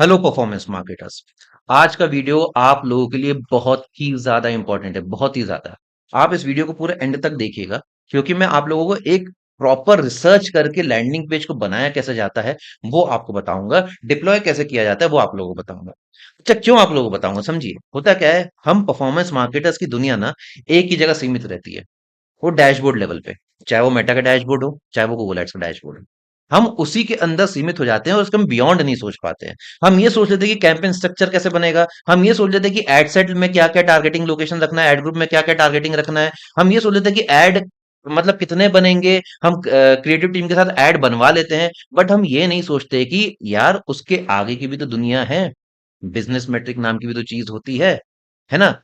Hello performance marketers. आज का video आप लोगों के लिए बहुत ही ज्यादा इंपॉर्टेंट है, बहुत ही ज्यादा। आप इस वीडियो को पूरे एंड तक देखिएगा, क्योंकि मैं आप लोगों को एक प्रॉपर रिसर्च करके लैंडिंग पेज को बनाया कैसे जाता है वो आपको बताऊंगा, डिप्लॉय कैसे किया जाता है वो आप लोगों को बताऊंगा। अच्छा, क्यों आप लोगों को बताऊंगा, समझिए। होता क्या है, हम परफॉर्मेंस मार्केटर्स की दुनिया ना एक ही जगह सीमित रहती है, वो डैशबोर्ड लेवल पे। चाहे वो मेटा का डैशबोर्ड हो, चाहे वो गूगल एड्स का डैशबोर्ड हो, हम उसी के अंदर सीमित हो जाते हैं और उसके हम बियॉन्ड नहीं सोच पाते हैं। हम ये सोच लेते हैं कि कैंपेन स्ट्रक्चर कैसे बनेगा, हम ये सोच लेते हैं कि एड सेट में क्या क्या टारगेटिंग लोकेशन रखना है, एड ग्रुप में क्या क्या टारगेटिंग रखना है। हम ये सोच लेते हैं कि एड मतलब कितने बनेंगे, हम क्रिएटिव टीम के साथ ऐड बनवा लेते हैं। बट हम ये नहीं सोचते कि यार उसके आगे की भी तो दुनिया है। बिजनेस मेट्रिक नाम की भी तो चीज होती है ना।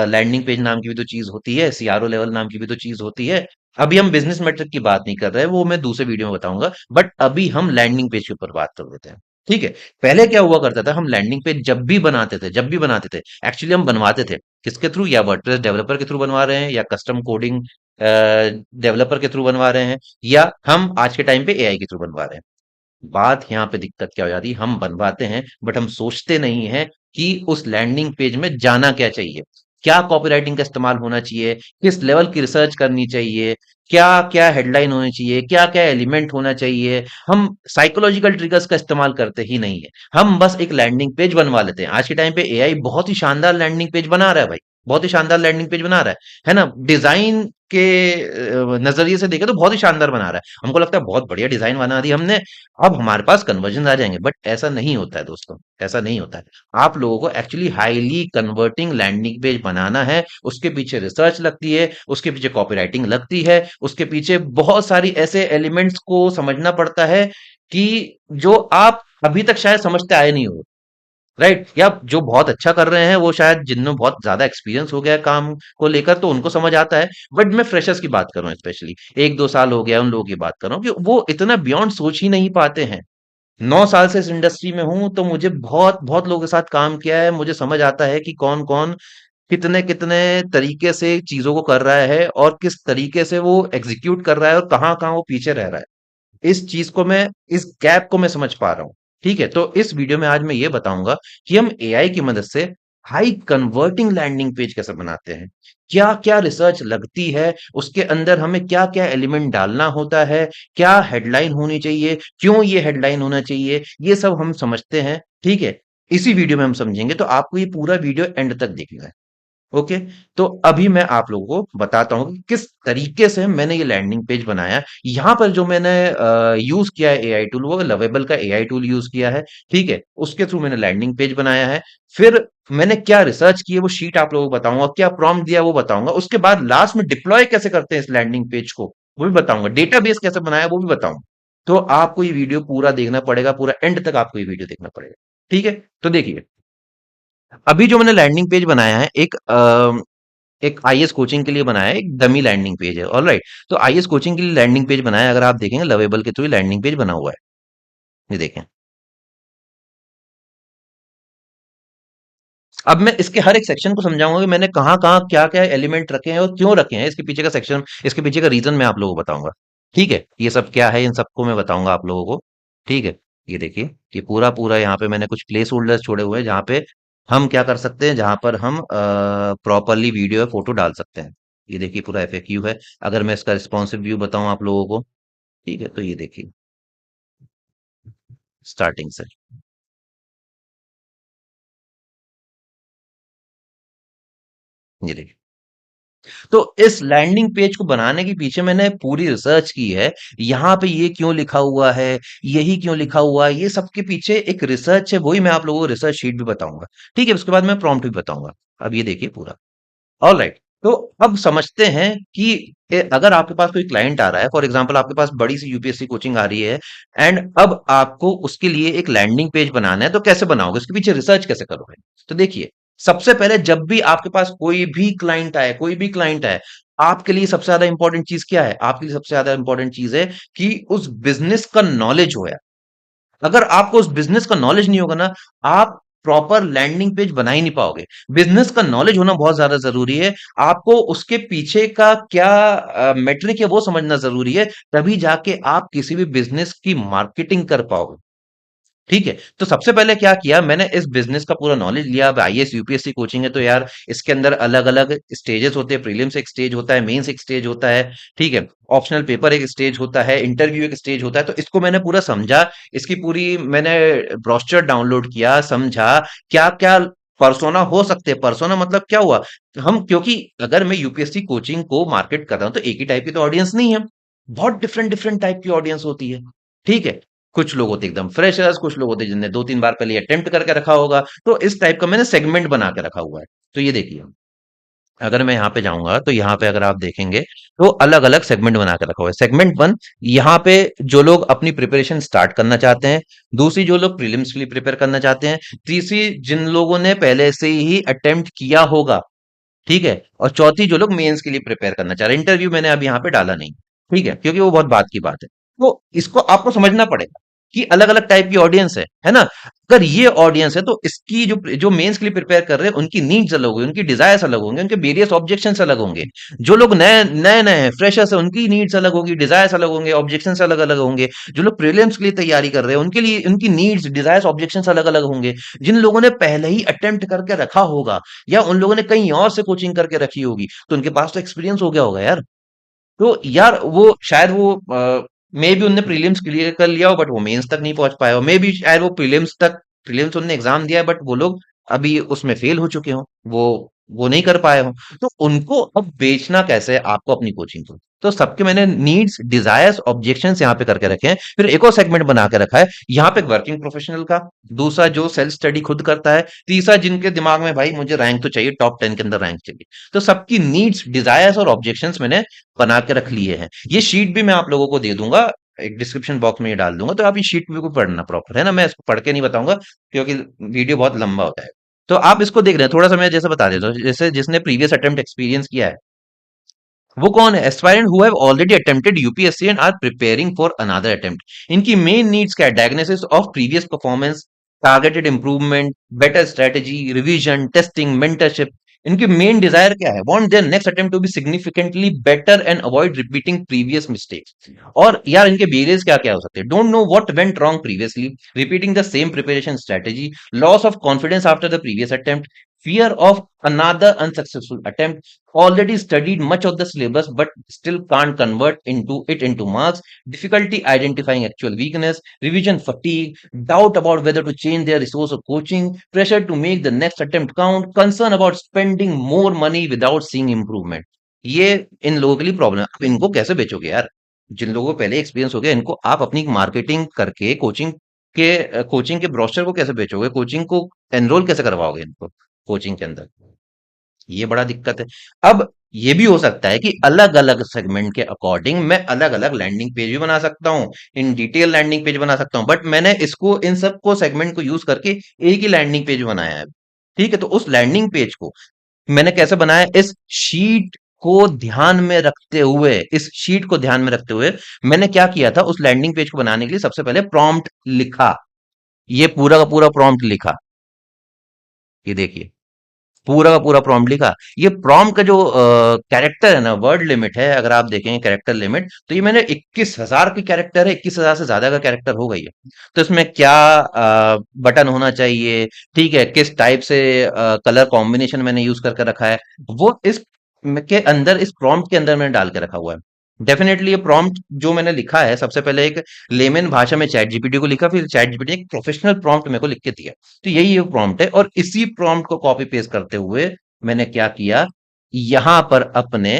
लैंडिंग पेज नाम की भी तो चीज होती है, सीआरओ लेवल नाम की भी तो चीज होती है। अभी हम बिजनेस मेट्रिक की बात नहीं कर रहे हैं, वो मैं दूसरे वीडियो में बताऊंगा। बट अभी हम लैंडिंग पेज के ऊपर बात कर लेते हैं। ठीक है। पहले क्या हुआ करता था, हम लैंडिंग पेज जब भी बनाते थे एक्चुअली हम बनवाते थे किसके थ्रू, या वर्डप्रेस डेवलपर के थ्रू बनवा रहे हैं, या कस्टम कोडिंग डेवलपर के थ्रू बनवा रहे हैं, या हम आज के टाइम पे एआई के थ्रू बनवा रहे हैं। बात यहाँ पे दिक्कत क्या हो जाती है, हम बनवाते हैं बट हम सोचते नहीं है कि उस लैंडिंग पेज में जाना क्या चाहिए, क्या कॉपीराइटिंग का इस्तेमाल होना चाहिए, किस लेवल की रिसर्च करनी चाहिए, क्या क्या हेडलाइन होनी चाहिए, क्या क्या एलिमेंट होना चाहिए। हम साइकोलॉजिकल ट्रिगर्स का इस्तेमाल करते ही नहीं है। हम बस एक लैंडिंग पेज बनवा लेते हैं। आज के टाइम पे एआई बहुत ही शानदार लैंडिंग पेज बना रहा है भाई, बहुत ही शानदार लैंडिंग पेज बना रहा है ना। डिजाइन के नजरिए से देखे तो बहुत ही शानदार बना रहा है, हमको लगता है बहुत बढ़िया डिजाइन बना दी हमने, अब हमारे पास कन्वर्जन आ जाएंगे। बट ऐसा नहीं होता है दोस्तों, ऐसा नहीं होता है। आप लोगों को actually highly converting landing page बनाना है, उसके पीछे रिसर्च लगती है, उसके पीछे कॉपीराइटिंग लगती है, उसके पीछे बहुत सारी ऐसे एलिमेंट्स को समझना पड़ता है कि जो आप अभी तक शायद समझते आए नहीं हो। राइट, या जो बहुत अच्छा कर रहे हैं वो शायद जिनमें बहुत ज्यादा एक्सपीरियंस हो गया है काम को लेकर तो उनको समझ आता है। बट मैं फ्रेशर्स की बात कर रहा हूँ, स्पेशली 1-2 साल हो गया उन लोगों की बात कर रहा हूँ कि वो इतना बियॉन्ड सोच ही नहीं पाते हैं। 9 साल से इस इंडस्ट्री में हूं तो मुझे बहुत बहुत लोगों के साथ काम किया है, मुझे समझ आता है कि कौन कौन कितने कितने तरीके से चीजों को कर रहा है और किस तरीके से वो एग्जीक्यूट कर रहा है और कहाँ कहाँ वो पीछे रह रहा है। इस चीज को मैं, इस गैप को मैं समझ पा रहा हूँ। ठीक है, तो इस वीडियो में आज मैं ये बताऊंगा कि हम एआई की मदद से हाई कन्वर्टिंग लैंडिंग पेज कैसे बनाते हैं, क्या क्या रिसर्च लगती है, उसके अंदर हमें क्या क्या एलिमेंट डालना होता है, क्या हेडलाइन होनी चाहिए, क्यों ये हेडलाइन होना चाहिए, ये सब हम समझते हैं। ठीक है, इसी वीडियो में हम समझेंगे, तो आपको ये पूरा वीडियो एंड तक देखना है। ओके। तो अभी मैं आप लोगों को बताता हूँ कि किस तरीके से मैंने ये लैंडिंग पेज बनाया। यहाँ पर जो मैंने यूज किया है एआई टूल, वो लवेबल का एआई टूल यूज किया है। ठीक है, उसके थ्रू मैंने लैंडिंग पेज बनाया है। फिर मैंने क्या रिसर्च की है वो शीट आप लोगों को बताऊंगा, क्या प्रॉम्प्ट दिया वो बताऊंगा, उसके बाद लास्ट में डिप्लॉय कैसे करते हैं इस लैंडिंग पेज को वो भी बताऊंगा, डेटाबेस कैसे बनाया वो भी बताऊंगा। तो आपको ये वीडियो पूरा देखना पड़ेगा, पूरा एंड तक आपको ये वीडियो देखना पड़ेगा। ठीक है, तो देखिए, अभी जो मैंने लैंडिंग पेज बनाया है, एक आईएएस कोचिंग के लिए बनाया है, एक डमी लैंडिंग पेज है। ऑलराइट, तो आईएएस कोचिंग के लिए लैंडिंग पेज बनाया है, अगर आप देखेंगे लवेबल के थ्रू लैंडिंग पेज बना हुआ है। ये देखें। अब मैं इसके हर एक सेक्शन को समझाऊंगा कि मैंने कहाँ कहाँ क्या क्या एलिमेंट रखे हैं और क्यों रखे हैं, इसके पीछे का सेक्शन, इसके पीछे का रीजन मैं आप लोगों को बताऊंगा। ठीक है, ये सब क्या है इन सबको मैं बताऊंगा आप लोगों को। ठीक है, ये देखिए, ये पूरा पूरा यहाँ पे मैंने कुछ प्लेस होल्डर्स छोड़े हुए हैं जहाँ पे हम क्या कर सकते हैं, जहां पर हम प्रॉपरली वीडियो या फोटो डाल सकते हैं। ये देखिए पूरा एफएक्यू है। अगर मैं इसका रिस्पॉन्सिव व्यू बताऊं आप लोगों को, ठीक है, तो ये देखिए स्टार्टिंग से, ये देखिए। तो इस लैंडिंग पेज को बनाने के पीछे मैंने पूरी रिसर्च की है। यहाँ पे ये क्यों लिखा हुआ है, यही क्यों लिखा हुआ है, ये सबके पीछे एक रिसर्च है, वही मैं आप लोगों को रिसर्च शीट भी बताऊंगा। ठीक है, उसके बाद मैं प्रॉम्प्ट भी बताऊंगा। अब ये देखिए पूरा। ऑल राइट, तो अब समझते हैं कि अगर आपके पास कोई क्लाइंट आ रहा है, फॉर एग्जांपल आपके पास बड़ी सी यूपीएससी कोचिंग आ रही है, एंड अब आपको उसके लिए एक लैंडिंग पेज बनाना है, तो कैसे बनाओगे, उसके पीछे रिसर्च कैसे करोगे। तो देखिए, सबसे पहले जब भी आपके पास कोई भी क्लाइंट आए, आपके लिए सबसे ज्यादा इंपॉर्टेंट चीज क्या है, आपके लिए सबसे ज्यादा इंपॉर्टेंट चीज है कि उस बिजनेस का नॉलेज हो। अगर आपको उस बिजनेस का नॉलेज नहीं होगा ना, आप प्रॉपर लैंडिंग पेज बना ही नहीं पाओगे। बिजनेस का नॉलेज होना बहुत ज्यादा जरूरी है। आपको उसके पीछे का क्या मेट्रिक है वो समझना जरूरी है, तभी जाके आप किसी भी बिजनेस की मार्केटिंग कर पाओगे। ठीक है, तो सबसे पहले क्या किया मैंने, इस बिजनेस का पूरा नॉलेज लिया। अब आईएएस यूपीएससी कोचिंग है तो यार इसके अंदर अलग अलग स्टेजेस होते हैं। प्रीलिम्स एक स्टेज होता है, मेंस एक स्टेज होता है, ठीक है, ऑप्शनल पेपर एक स्टेज होता है, इंटरव्यू एक स्टेज होता है। तो इसको मैंने पूरा समझा, इसकी पूरी मैंने ब्रोशर डाउनलोड किया, समझा क्या क्या पर्सोना हो सकते हैं। पर्सोना मतलब क्या हुआ, हम क्योंकि अगर मैं यूपीएससी कोचिंग को मार्केट कर रहा हूं तो एक ही टाइप की तो ऑडियंस नहीं है, बहुत डिफरेंट डिफरेंट टाइप की ऑडियंस होती है। ठीक है, कुछ लोग होते एकदम फ्रेशर्स, कुछ लोग होते जिनने 2-3 बार पहले अटेम्प्ट करके रखा होगा। तो इस टाइप का मैंने सेगमेंट बना के रखा हुआ है। तो ये देखिए, अगर मैं यहाँ पे जाऊँगा तो यहाँ पे अगर आप देखेंगे तो अलग-अलग सेगमेंट बना के रखा हुआ है। सेगमेंट 1, यहाँ पे जो लोग अपनी प्रिपरेशन स्टार्ट करना चाहते हैं, दूसरी जो लोग प्रीलिम्स के लिए प्रिपेयर करना चाहते हैं, तीसरी जिन लोगों ने पहले से ही अटेम्प्ट किया होगा, ठीक है, और चौथी जो लोग मेंस के लिए प्रिपेयर करना चाह रहे हैं। इंटरव्यू मैंने अब यहाँ पे डाला नहीं, ठीक है, क्योंकि वो बहुत बात की बात है। तो इसको आपको समझना पड़ेगा कि अलग अलग टाइप की ऑडियंस है ना। अगर ये ऑडियंस है तो इसकी जो जो मेंस के लिए प्रिपेयर कर रहे हैं उनकी नीड्स अलग होंगी, उनकी डिजायर्स अलग होंगे, उनके वेरियस ऑब्जेक्शंस अलग होंगे। जो लोग नए नए नए हैं, फ्रेशर्स है, उनकी नीड्स अलग होगी, डिजायर्स अलग होंगे, ऑब्जेक्शंस अलग अलग होंगे। जो लोग प्रीलिम्स के लिए तैयारी कर रहे हैं उनके लिए उनकी नीड्स, डिजायर्स, ऑब्जेक्शंस अलग अलग होंगे। जिन लोगों ने पहले ही अटेम्प्ट करके रखा होगा या उन लोगों ने कहीं और से कोचिंग करके रखी होगी तो उनके पास तो एक्सपीरियंस हो गया होगा यार। तो यार वो शायद वो मे बी उनने प्रीलिम्स क्लियर कर लिया हो बट वो मेंस तक नहीं पहुंच पाए हो, मे बी शायद वो प्रीलिम्स उनने एग्जाम दिया है बट वो लोग अभी उसमें फेल हो चुके हो, वो नहीं कर पाए हो। तो उनको अब बेचना कैसे है आपको अपनी कोचिंग को। तो सबके मैंने नीड्स, डिजायर्स, ऑब्जेक्शंस यहाँ पे करके रखे हैं। फिर एक और सेगमेंट बना के रखा है यहाँ पे वर्किंग प्रोफेशनल का, दूसरा जो सेल्फ स्टडी खुद करता है, तीसरा जिनके दिमाग में भाई मुझे रैंक तो चाहिए, टॉप 10 के अंदर रैंक चाहिए। तो सबकी नीड्स, डिजायर्स और ऑब्जेक्शंस मैंने बना के रख लिए हैं। ये शीट भी मैं आप लोगों को दे दूंगा, एक डिस्क्रिप्शन बॉक्स में ये डाल दूंगा, तो आप ये शीट भी को पढ़ना प्रॉपर, है ना। मैं इसको पढ़ के नहीं बताऊंगा क्योंकि वीडियो बहुत लंबा होता है। तो आप इसको देख रहे हैं, थोड़ा सा मैं जैसे बता देता हूँ, जैसे जिसने प्रीवियस अटेम्प्ट एक्सपीरियंस किया है वो कौन है, aspirant who have already attempted UPSC and are preparing for another attempt. इनकी मेन नीड्स क्या है, diagnosis of previous performance, targeted improvement, better strategy, revision, testing, mentorship. इनकी मेन डिजायर क्या है, want their next attempt to be significantly better and avoid repeating previous mistakes. और यार इनके barriers क्या क्या हो सकते हैं, don't know what went wrong previously, repeating the same preparation strategy, loss of confidence after the previous attempt, fear of another unsuccessful attempt, already studied much of the syllabus but still can't convert it into marks, difficulty identifying actual weakness, revision fatigue, doubt about whether to change their resource or coaching, pressure to make the next attempt count, concern about spending more money without seeing improvement। ये इन लोगों के लिए problem है। अब इनको कैसे बेचोगे यार, जिन लोगों को पहले एक्सपीरियंस हो गया इनको आप अपनी मार्केटिंग करके कोचिंग के ब्रोशर को कैसे बेचोगे, कोचिंग को एनरोल कैसे करवाओगे इनको कोचिंग के अंदर, ये बड़ा दिक्कत है। अब ये भी हो सकता है कि अलग अलग सेगमेंट के अकॉर्डिंग मैं अलग अलग लैंडिंग पेज भी बना सकता हूँ, इन डिटेल लैंडिंग पेज बना सकता हूँ, बट मैंने इसको इन सबको सेगमेंट को यूज करके एक ही लैंडिंग पेज बनाया है। ठीक है, तो उस लैंडिंग पेज को मैंने कैसे बनाया, इस शीट को ध्यान में रखते हुए मैंने क्या किया था, उस लैंडिंग पेज को बनाने के लिए सबसे पहले प्रॉम्प्ट लिखा। ये पूरा का पूरा प्रॉम्प्ट लिखा, ये देखिए पूरा का पूरा प्रॉम्प्ट लिखा। ये प्रॉम्प्ट का जो कैरेक्टर है ना, वर्ड लिमिट है, अगर आप देखेंगे कैरेक्टर लिमिट, तो ये मैंने 21,000 की कैरेक्टर है, 21,000 से ज्यादा का कैरेक्टर हो गई है। तो इसमें क्या बटन होना चाहिए, ठीक है, किस टाइप से कलर कॉम्बिनेशन मैंने यूज करके रखा है, वो इस प्रॉम्प्ट के अंदर मैंने डाल के रखा हुआ है। डेफिनेटली ये प्रॉम्प्ट जो मैंने लिखा है, सबसे पहले एक लेमन भाषा में चैट जीपीटी को लिखा, फिर चैट जीपीटी एक प्रोफेशनल प्रॉम्प्ट मेरे को लिख के दिया। तो यही एक प्रॉम्प्ट है और इसी प्रॉम्प्ट को कॉपी पेस्ट करते हुए मैंने क्या किया, यहां पर अपने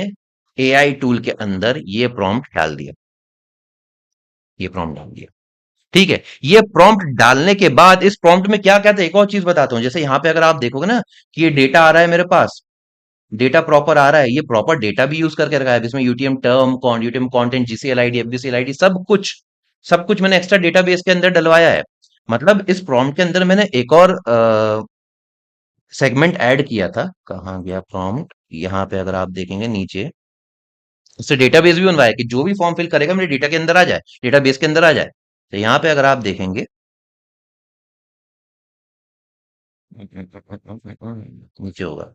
एआई टूल के अंदर ये प्रॉम्प्ट डाल दिया, ये प्रॉम्प्ट डाल दिया। ठीक है, ये प्रॉम्प्ट डालने के बाद इस प्रॉम्प्ट में क्या क्या था एक और चीज बताता हूं। जैसे यहां पे अगर आप देखोगे ना कि ये डेटा आ रहा है मेरे पास, डेटा प्रॉपर आ रहा है, ये प्रॉपर डेटा भी यूज करके रखा है जिसमें UTM term, UTM content, GCL ID, FBCL ID, सब कुछ मैंने एक्स्ट्रा डेटाबेस के अंदर डलवाया है। मतलब इस प्रॉम्प्ट के अंदर मैंने एक और सेगमेंट ऐड किया था, कहाँ गया प्रॉम्प्ट, यहाँ पे अगर आप देखेंगे नीचे, उससे डेटाबेस भी बनवाया कि जो भी फॉर्म फिल करेगा मेरे डेटा के अंदर आ जाए, डेटाबेस के अंदर आ जाए। तो यहाँ पे अगर आप देखेंगे नीचे होगा,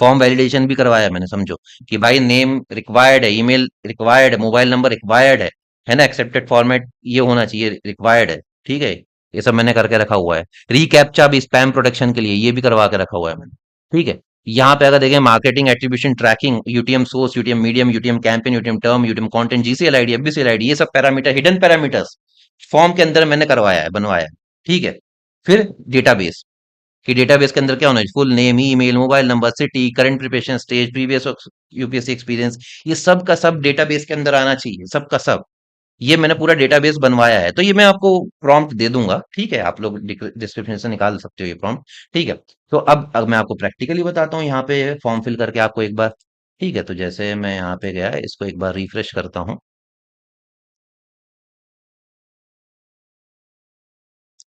फॉर्म वैलिडेशन भी करवाया मैंने, समझो कि भाई नेम रिक्वायर्ड है, ईमेल रिक्वायर्ड है, मोबाइल नंबर रिक्वायर्ड है, है ना, एक्सेप्टेड फॉर्मेट ये होना चाहिए, रिक्वायर्ड है, ठीक है। ये सब मैंने करके रखा हुआ है। रिकैप्चा भी स्पैम प्रोटेक्शन के लिए ये भी करवा के रखा हुआ है मैंने, ठीक है। यहाँ पे अगर देखें marketing attribution tracking, UTM source, UTM medium, UTM campaign, UTM term, UTM content, GCL ID, FBCL ID, ये सब पैरामीटर, हिडन पैरामीटर्स फॉर्म के अंदर मैंने करवाया है, बनवाया है, ठीक है। फिर डेटाबेस, कि डेटाबेस के अंदर क्या होना चाहिए, full name, email, mobile number, city, current preparation stage, previous UPSC experience, ये सब का सब डेटाबेस के अंदर आना चाहिए, सब का सब। ये मैंने पूरा डेटाबेस बनवाया है, तो ये मैं आपको प्रॉम्प्ट दे दूंगा, ठीक है, आप लोग डिस्क्रिप्शन से निकाल सकते हो ये प्रॉम्प्ट, ठीक है। तो अब मैं आपको प्रैक्टिकली बताता हूँ यहाँ पे फॉर्म फिल करके आपको एक बार, ठीक है। तो जैसे मैं यहाँ पे गया, इसको एक बार रिफ्रेश करता हूँ,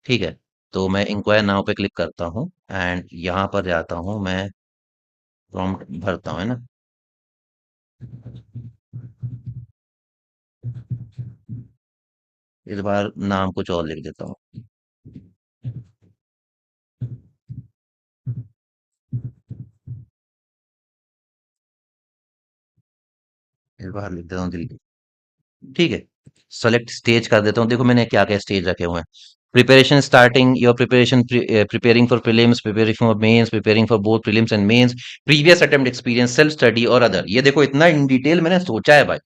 ठीक है। तो मैं इंक्वायर नाउ पे क्लिक करता हूँ एंड यहाँ पर जाता हूँ मैं, प्रॉम्प्ट भरता हूँ, है ना। इस बार नाम कुछ और लिख देता हूँ, इस बार लिख देता हूँ दिल्ली, ठीक है। सेलेक्ट स्टेज कर देता हूँ, देखो मैंने क्या क्या स्टेज रखे हुए हैं। Preparation starting your preparation, preparing for prelims, preparing for mains, preparing for both prelims and mains, previous attempt experience, self study और अदर। ये देखो इतना इन डिटेल मैंने सोचा है भाई,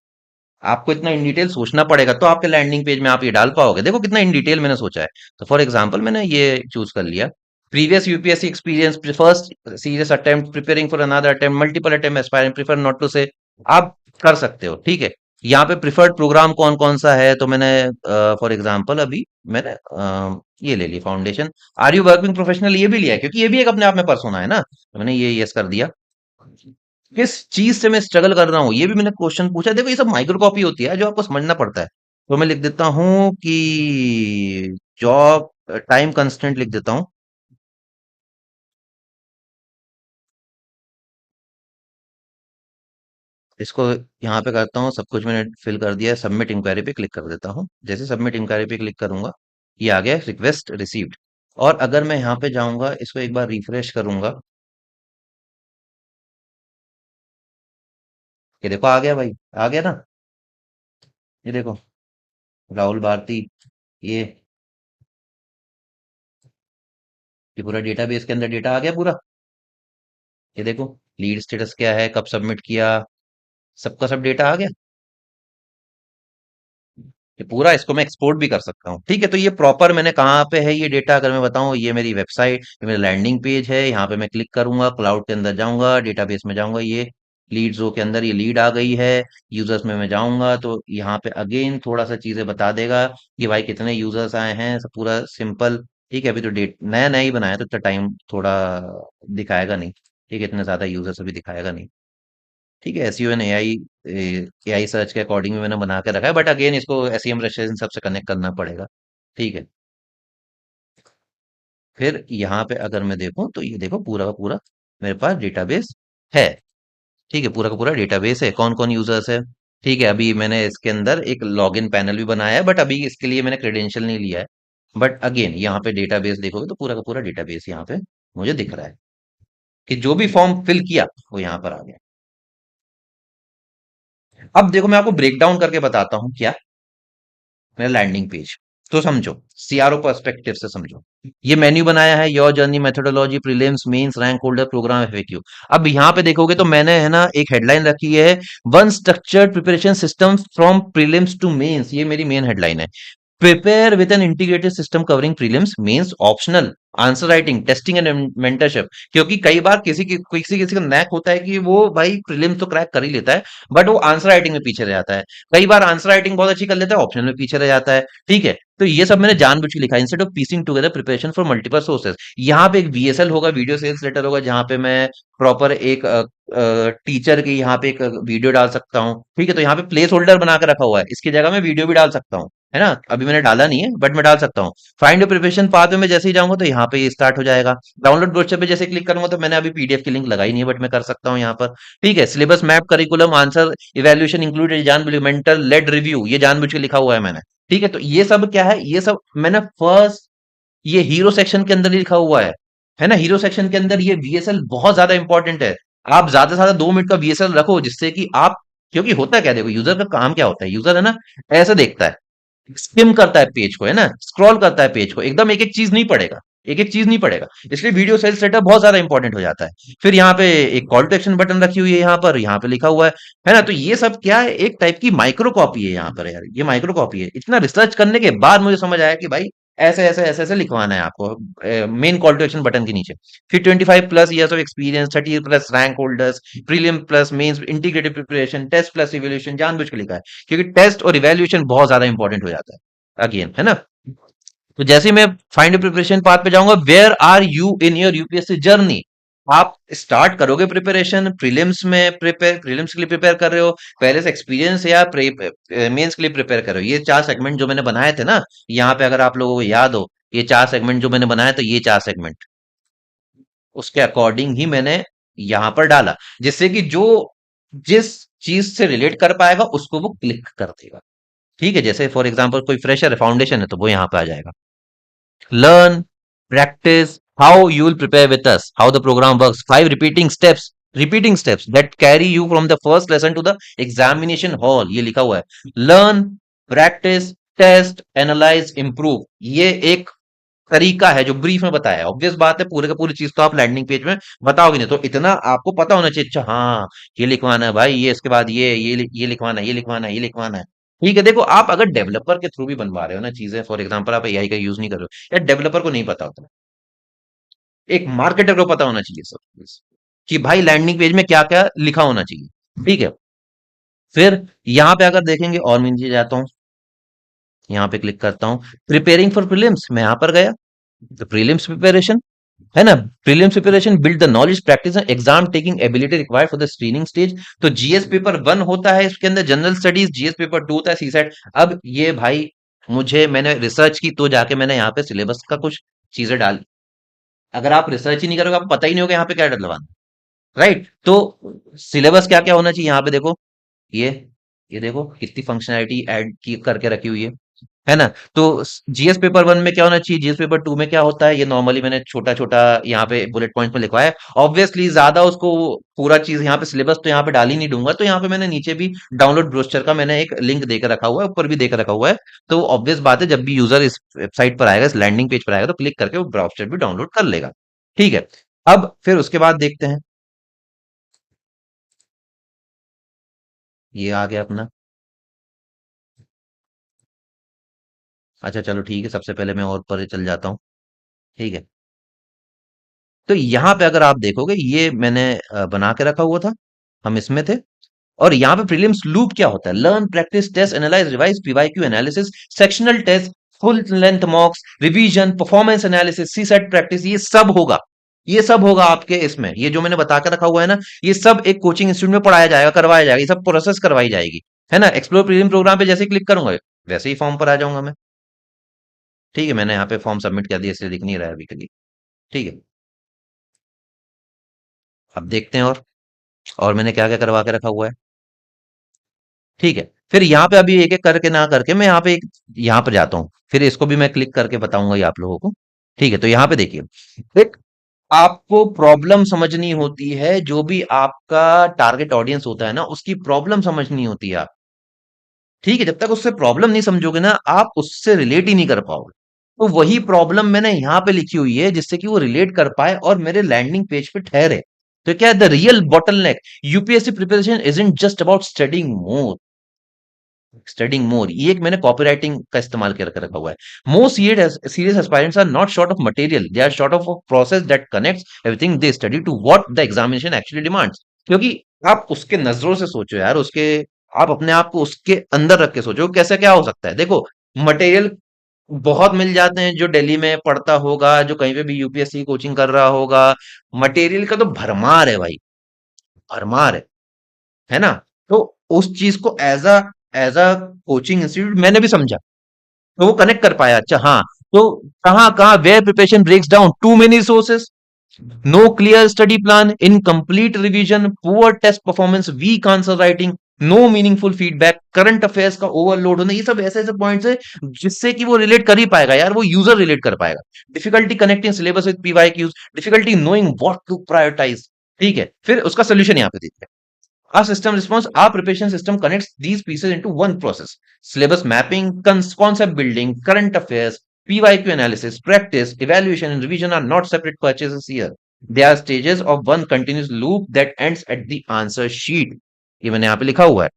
आपको इतना इन डिटेल सोचना पड़ेगा तो आपके लैंडिंग पेज में आप ये डाल पाओगे, देखो कितना इन डिटेल मैंने सोचा है। तो फॉर एग्जांपल मैंने ये चूज कर लिया, previous UPSC experience, first serious attempt, preparing for another attempt, multiple attempt, aspiring, prefer not to say, आप कर सकते हो, ठीक है। यहाँ पे प्रिफर्ड प्रोग्राम कौन कौन सा है, तो मैंने फॉर एग्जांपल अभी मैंने ये ले लिया foundation. Are you working professional, ये भी लिया है क्योंकि ये भी एक अपने आप में पर्सोना है ना, तो मैंने ये यस कर दिया। किस चीज से मैं स्ट्रगल कर रहा हूँ ये भी मैंने क्वेश्चन पूछा, देखो ये सब माइक्रो कॉपी होती है जो आपको समझना पड़ता है। तो मैं लिख देता हूँ कि जॉब टाइम कंस्टेंट लिख देता हूँ, इसको यहाँ पे करता हूँ, सब कुछ मैंने फिल कर दिया है, सबमिट इंक्वायरी पे क्लिक कर देता हूँ। जैसे सबमिट इंक्वायरी पे क्लिक करूंगा, ये आ गया रिक्वेस्ट रिसीव्ड। और अगर मैं यहाँ पे जाऊंगा, इसको एक बार रिफ्रेश करूंगा, ये देखो आ गया भाई, आ गया ना, ये देखो राहुल भारती, ये ये पूरा डेटाबेस के अंदर डेटा आ गया पूरा। ये देखो लीड स्टेटस क्या है, कब सबमिट किया, सबका सब डेटा आ गया। ये पूरा इसको मैं एक्सपोर्ट भी कर सकता हूँ, ठीक है। तो ये प्रॉपर मैंने कहाँ पे है ये डेटा, अगर मैं बताऊँ, ये मेरी वेबसाइट, ये मेरा लैंडिंग पेज है, यहाँ पे मैं क्लिक करूंगा, क्लाउड के अंदर जाऊंगा, डेटाबेस में जाऊंगा, ये लीड रो के अंदर ये लीड आ गई है। यूजर्स में मैं जाऊंगा तो यहाँ पे अगेन थोड़ा सा चीजें बता देगा कि भाई कितने यूजर्स आए हैं, सब पूरा सिंपल, ठीक है। अभी तो डेट नया नया ही बनाया तो इतना टाइम थोड़ा दिखाएगा नहीं, ठीक है, इतने ज्यादा यूजर्स अभी दिखाएगा नहीं, ठीक है। एसईओ एंड एआई सर्च के अकॉर्डिंग मैंने बना के रखा है, बट अगेन इसको एसईएम रशियन इन सबसे कनेक्ट करना पड़ेगा, ठीक है। फिर यहाँ पे अगर मैं देखूं तो ये देखो पूरा का पूरा मेरे पास डेटाबेस है, ठीक है, पूरा का पूरा डेटाबेस है, कौन कौन यूजर्स है, ठीक है। अभी मैंने इसके अंदर एक लॉगिन पैनल भी बनाया है, बट अभी इसके लिए मैंने क्रेडेंशियल नहीं लिया है। बट अगेन यहाँ पे डेटाबेस देखोगे तो पूरा का पूरा डेटाबेस यहाँ पे मुझे दिख रहा है कि जो भी फॉर्म फिल किया वो यहाँ पर आ गया। अब देखो मैं आपको ब्रेक डाउन करके बताता हूँ क्या, मेरा लैंडिंग पेज, तो समझो, सीआरओ पर्सपेक्टिव से समझो। ये मेन्यू बनाया है, your journey, methodology, prelims, mains, rank holder, programme, FAQ. अब यहाँ पे देखोगे तो मैंने है ना एक हेडलाइन रखी है, one structured preparation system from prelims to mains, ये मेरी मेन हेडलाइन है। Prepare with an integrated system covering prelims, mains, optional, answer writing, testing and mentorship. क्योंकि कई बार किसी किसी का नैक होता है कि वो भाई प्रीलिम्स तो क्रैक कर ही लेता है, बट वो आंसर राइटिंग में पीछे रह जाता है। कई बार आंसर राइटिंग बहुत अच्छी कर लेता है, ऑप्शनल में पीछे रह जाता है, ठीक है। तो ये सब मैंने जानबूझ के लिखा है, instead of piecing together preparation for multiple sources. यहाँ पे एक वीएसएल होगा, वीडियो सेल्स लेटर होगा, जहाँ पे मैं प्रॉपर एक टीचर की यहाँ पे एक वीडियो डाल सकता हूँ, ठीक है। तो यहाँ पे प्लेस होल्डर बना के रखा हुआ है, इसकी जगह मैं वीडियो भी डाल सकता हूँ, है ना। अभी मैंने डाला नहीं है बट मैं डाल सकता हूँ। फाइंड योर प्रिपरेशन पाथ में जैसे ही जाऊंगा तो यहाँ पे ये स्टार्ट हो जाएगा। डाउनलोड ब्रोशर पे जैसे क्लिक करूंगा तो मैंने अभी पीडीएफ की लिंक लगाई नहीं है, बट मैं कर सकता हूँ यहाँ पर, ठीक है। Syllabus map, curriculum, answer evaluation included, जानबूझ मेंटल लेड रिव्यू, ये जानबूझ के लिखा हुआ है मैंने, ठीक है। तो ये सब क्या है, ये सब मैंने फर्स्ट ये हीरो सेक्शन के अंदर ही लिखा हुआ है ना। हीरो सेक्शन के अंदर ये वीएसएल बहुत ज्यादा इंपॉर्टेंट है। आप ज्यादा से ज्यादा 2 मिनट का वीएसएल रखो, जिससे कि आप क्योंकि होता क्या है, देखो यूजर का काम क्या होता है, यूजर है ना ऐसे देखता है, स्किम करता है पेज को, है ना, स्क्रॉल करता है पेज को, एकदम एक एक चीज नहीं पढ़ेगा, एक एक चीज नहीं पढ़ेगा। इसलिए वीडियो सेल्स सेटअप बहुत ज्यादा इंपॉर्टेंट हो जाता है। फिर यहाँ पे एक कॉल टू एक्शन बटन रखी हुई है, यहाँ पे लिखा हुआ है ना। तो ये सब क्या है, एक टाइप की माइक्रो कॉपी है यहाँ पर यार, ये माइक्रो कॉपी है। इतना रिसर्च करने के बाद मुझे समझ आया कि भाई ऐसे ऐसे ऐसे ऐसे लिखवाना है आपको main call to action button के नीचे। फिर 25+ years of experience, 30+ rank holders, prelim plus mains integrated preparation, test plus evaluation, जानबूझ के लिखा है क्योंकि टेस्ट और इवैल्यूएशन बहुत ज्यादा इंपॉर्टेंट हो जाता है अगेन, है ना। तो जैसे ही मैं फाइंड प्रिपरेशन पाथ पे जाऊंगा, where are you in your UPSC journey. आप स्टार्ट करोगे प्रिपरेशन प्रीलिम्स में, प्रिपेयर प्रीलिम्स के लिए प्रिपेयर कर रहे हो, पहले से एक्सपीरियंस या मेंस के लिए प्रिपेयर कर रहे हो। ये चार सेगमेंट जो मैंने बनाए थे ना, यहाँ पे अगर आप लोगों को याद हो, ये चार सेगमेंट जो मैंने बनाए, तो ये चार सेगमेंट उसके अकॉर्डिंग ही मैंने यहाँ पर डाला, जिससे कि जो जिस चीज से रिलेट कर पाएगा उसको वो क्लिक कर देगा। ठीक है, जैसे फॉर एग्जांपल कोई फ्रेशर है, फाउंडेशन है, तो वो यहाँ पे आ जाएगा। Learn, practice how you will prepare with us, how the program works. 5 repeating steps that carry you from the first lesson to the examination hall. ये लिखा हुआ है। Learn, practice, test, analyze, improve. ये एक तरीका है जो ब्रीफ में बताया है। ऑब्वियस बात है, पूरे का पूरी चीज तो आप लैंडिंग पेज में बताओगे नहीं, तो इतना आपको पता होना चाहिए। अच्छा हाँ, ये लिखवाना है भाई, ये इसके बाद ये लिखवाना है, ये लिखवाना है, ये लिखवाना है। ठीक है, देखो आप अगर डेवलपर के थ्रू भी बनवा रहे हो ना चीजें, फॉर एग्जांपल आप एआई का यूज नहीं कर रहे हो, या डेवलपर को नहीं पता होता, एक मार्केटर को पता होना चाहिए सब चीज, कि भाई लैंडिंग पेज में क्या क्या लिखा होना चाहिए। ठीक है, फिर यहाँ पे अगर देखेंगे और मैं नीचे जाता हूँ, यहाँ पे क्लिक करता हूँ, प्रिपेयरिंग फॉर प्रीलिम्स, मैं यहाँ पर गया, तो प्रीलिम्स प्रिपरेशन, है ना। Prelims preparation build the knowledge practice exam taking ability required for the screening stage. तो जीएस पेपर 1 होता है, इसके अंदर जनरल स्टडीज, जीएस पेपर 2 होता है सीसेट। अब ये भाई मुझे मैंने रिसर्च की तो जाके मैंने यहाँ पे सिलेबस का कुछ चीजें डाली। अगर आप रिसर्च ही नहीं करोगे, आपको पता ही नहीं होगा यहाँ पे क्या डलवाना, राइट। तो सिलेबस क्या क्या होना चाहिए यहाँ पे देखो, ये ये देखो कितनी फंक्शनैलिटी ऐड की करके रखी हुई है ना। तो जीएस पेपर 1 में क्या होना चाहिए, जीएस पेपर 2 में क्या होता है, ये नॉर्मली मैंने छोटा छोटा यहाँ पे बुलेट पॉइंट में लिखवाया है। ऑब्वियसली ज्यादा उसको पूरा चीज यहाँ पे सिलेबस तो यहाँ पे डाल ही नहीं दूंगा, तो यहाँ पे मैंने नीचे भी डाउनलोड ब्रोशर का मैंने एक लिंक देकर रखा हुआ है, ऊपर भी देकर रखा हुआ है। तो ऑब्वियस बात है, जब भी यूजर इस वेबसाइट पर आएगा, इस लैंडिंग पेज पर आएगा, तो क्लिक करके वो ब्राउज़र भी डाउनलोड कर लेगा। ठीक है, अब फिर उसके बाद देखते हैं, ये आ गया अपना। अच्छा चलो ठीक है, सबसे पहले मैं और ऊपर चल जाता हूँ। ठीक है, तो यहाँ पे अगर आप देखोगे, ये मैंने बना के रखा हुआ था, हम इसमें थे। और यहाँ पे प्रीलिम्स लूप क्या होता है, learn, practice, test, analyse, revise, PYQ analysis, sectional test, full length mocks, revision, performance analysis, CSAT practice, ये सब होगा। ये सब होगा आपके इसमें, ये जो मैंने बता के रखा हुआ है ना, ये सब एक कोचिंग इंस्टीट्यूट में पढ़ाया जाएगा, करवाया जाएगा, ये सब प्रोसेस करवाई जाएगी, है ना। एक्सप्लोर प्रीलिम प्रोग्राम पे जैसे क्लिक करूंगा, वैसे ही फॉर्म पर आ जाऊंगा मैं। ठीक है, मैंने यहाँ पे फॉर्म सबमिट कर दिया, इसलिए दिख नहीं रहा है अभी के लिए। ठीक है, अब देखते हैं और मैंने क्या क्या करवा के रखा हुआ है। ठीक है, फिर यहाँ पे अभी एक एक करके ना करके मैं यहाँ पे एक यहाँ पर जाता हूँ, फिर इसको भी मैं क्लिक करके बताऊंगा ये आप लोगों को। ठीक है, तो यहाँ पे देखिए, एक आपको प्रॉब्लम समझनी होती है, जो भी आपका टारगेट ऑडियंस होता है ना, उसकी प्रॉब्लम समझनी होती है आप। ठीक है, जब तक उससे प्रॉब्लम नहीं समझोगे ना, आप उससे रिलेट ही नहीं कर पाओगे। तो वही प्रॉब्लम मैंने यहाँ पे लिखी हुई है, जिससे कि वो रिलेट कर पाए और मेरे लैंडिंग पेज पे ठहरे। तो क्या है, the real bottleneck, UPSC preparation isn't just about studying more, ये एक मैंने कॉपीराइटिंग का इस्तेमाल करके रखा हुआ है। Most serious aspirants are not short of material, they are short of process that connects everything they study to what the examination actually demands. क्योंकि आप उसके नजरों से सोचो यार, उसके आप अपने आप को उसके अंदर रख के सोचो कैसे क्या हो सकता है। देखो, मटेरियल बहुत मिल जाते हैं, जो दिल्ली में पढ़ता होगा, जो कहीं पे भी यूपीएससी कोचिंग कर रहा होगा, मटेरियल का तो भरमार है भाई, भरमार है ना। तो उस चीज को एज अ कोचिंग इंस्टीट्यूट मैंने भी समझा, तो वो कनेक्ट कर पाया। अच्छा हाँ, तो कहाँ कहाँ where preparation breaks down, too many resources, no clear study plan, incomplete revision, poor test performance, weak answer writing, no meaningful feedback, current affairs का ओवरलोड होना, ये सब ऐसे ऐसे पॉइंट्स है जिससे कि वो रिलेट कर ही पाएगा यार, वो यूजर रिलेट कर पाएगा। Difficulty connecting syllabus with PYQs, difficulty knowing what to prioritise. ठीक है, फिर उसका सोल्यूशन यहाँ पे देखते हैं। Our system response, our preparation system connects these pieces into one process. Syllabus mapping, concept building, current affairs, PYQ analysis, practice, evaluation, and revision are not separate purchases here. They are stages of one continuous loop that ends at the answer sheet. ये मैंने यहाँ पे लिखा हुआ है,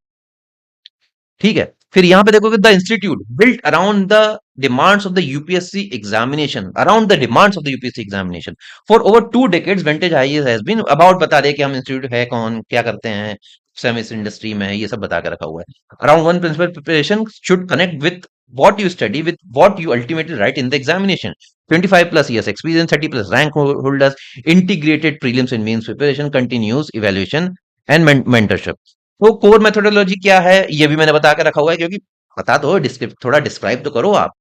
ठीक है। फिर यहाँ पे देखोगे the institute built around the demands of the UPSC examination, around the demands of the UPSC examination for over 2 decades। Vintage IAS has been about, बता रहे कि हम इंस्टीट्यूट है कौन, क्या करते हैं, सेमिस इंडस्ट्री में है, ये सब बता के रखा हुआ है। Around one principle preparation should connect with what you study with what you ultimately write in the examination. 25 plus years experience, 30 plus rank holders, integrated prelims and mains preparation, continuous evaluation and mentorship। वो core methodology क्या है ये भी मैंने बता के रखा हुआ है, क्योंकि पता तो थोड़ा डिस्क्राइब तो करो आप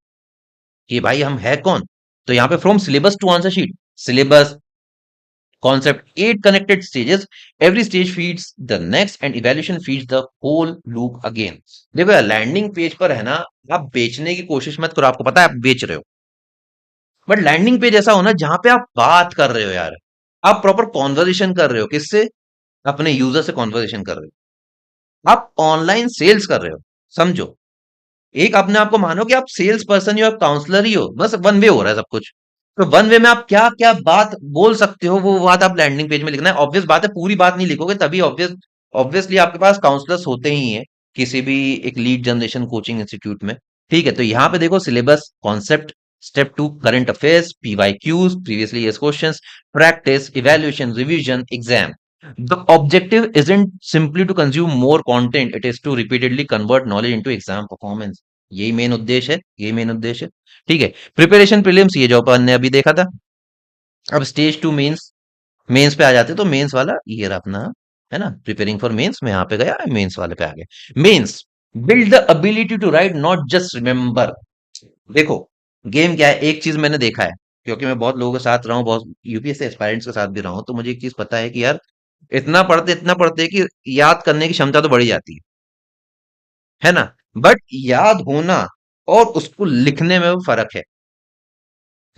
कि भाई हम है कौन। तो यहाँ पे from syllabus to answer sheet, syllabus, concept, 8 connected stages, every stage feeds the next and evaluation feeds the whole loop again। देखो लैंडिंग पेज पर है ना, आप बेचने की कोशिश मत करो, आपको पता है आप बेच रहे हो, बट लैंडिंग पेज ऐसा होना जहां पे आप बात कर रहे हो यार, आप प्रॉपर कॉन्वर्जेशन कर रहे हो, किससे, अपने यूजर से कॉन्वर्जेशन कर रहे हो, आप ऑनलाइन सेल्स कर रहे हो, समझो। एक अपने आप को मानो कि आप सेल्स पर्सन हो, आप काउंसलर ही हो, बस वन वे हो रहा है सब कुछ। तो वन वे में आप क्या क्या बात बोल सकते हो वो बात आप लैंडिंग पेज में लिखना है। ऑब्वियस बात है पूरी बात नहीं लिखोगे, तभी ऑब्वियसली आपके पास काउंसलर्स होते ही हैं किसी भी एक लीड जनरेशन कोचिंग इंस्टीट्यूट में, ठीक है। तो यहाँ पे देखो syllabus, concept, step 2 current affairs, PYQs, previously years questions, practice, evaluation, revision, exam. The objective isn't simply to consume more content, it is to repeatedly convert knowledge into exam performance। यही main उद्देश्य है, यही main उद्देश्य है, ठीक है। Preparation prelims ये जो अपन ने अभी देखा था। अब स्टेज 2 मेंस, मेंस पे आ जाते तो मेंस वाला ये रहा अपना, है ना, प्रिपेयरिंग फॉर मेंस, में यहाँ पे गया, मेंस वाले पे आ गए। Mains, build the ability to write not just remember. देखो गेम क्या है, एक चीज मैंने देखा है, क्योंकि मैं बहुत लोगों के साथ रहा हूँ, बहुत यूपीएससी एस्पायरेंट्स के साथ भी रहा हूँ, तो मुझे एक चीज पता है कि यार इतना पढ़ते कि याद करने की क्षमता तो बढ़ी जाती है ना, बट याद होना और उसको लिखने में वो फर्क